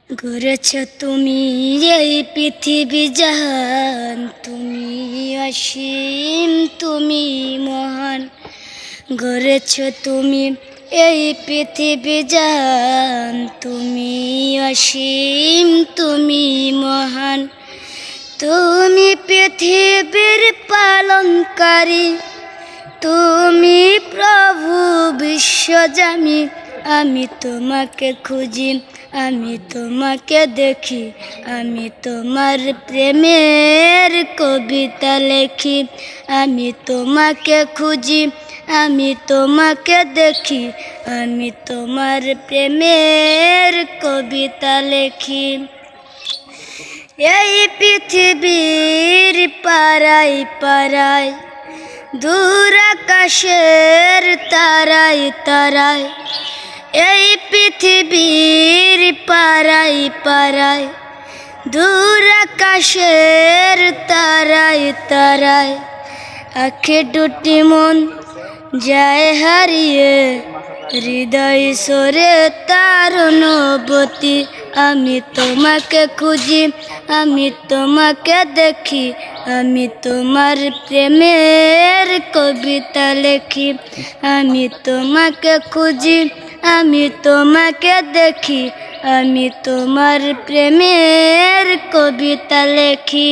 গড়েছ তুমি এই পৃথিবী জাহান, তুমি অসীম, তুমি মহান। গড়েছ তুমি এই পৃথিবী জাহান, তুমি অসীম, তুমি মহান। তুমি পৃথিবীর পালনকারী, তুমি প্রভু বিশ্বজামি। আমি তোমাকে খুঁজি, আমি তোমাকে দেখি, আমি তোমার প্রেমের কবিতা লেখি। আমি তোমাকে খুঁজি, আমি তোমাকে দেখি, আমি তোমার প্রেমের কবিতা লেখি। এই পৃথিবীর পাড়ায় পাড়ায়, দূর আকাশের তারায় তারায়, এই পৃথিবীর পাড়ায় পাড়ায়, দূর আকাশের তারায় তারায়, আঁখে দুটি মন যায় হারিয়ে, হৃদয় সরে তার অনুভূতি। আমি তোমাকে খুঁজি, আমি তোমাকে দেখি, আমি তোমার প্রেমের কবিতা লেখি। আমি তোমাকে খুঁজি, আমি তোমাকে দেখি, আমি তোমার প্রেমের কবিতা লেখি।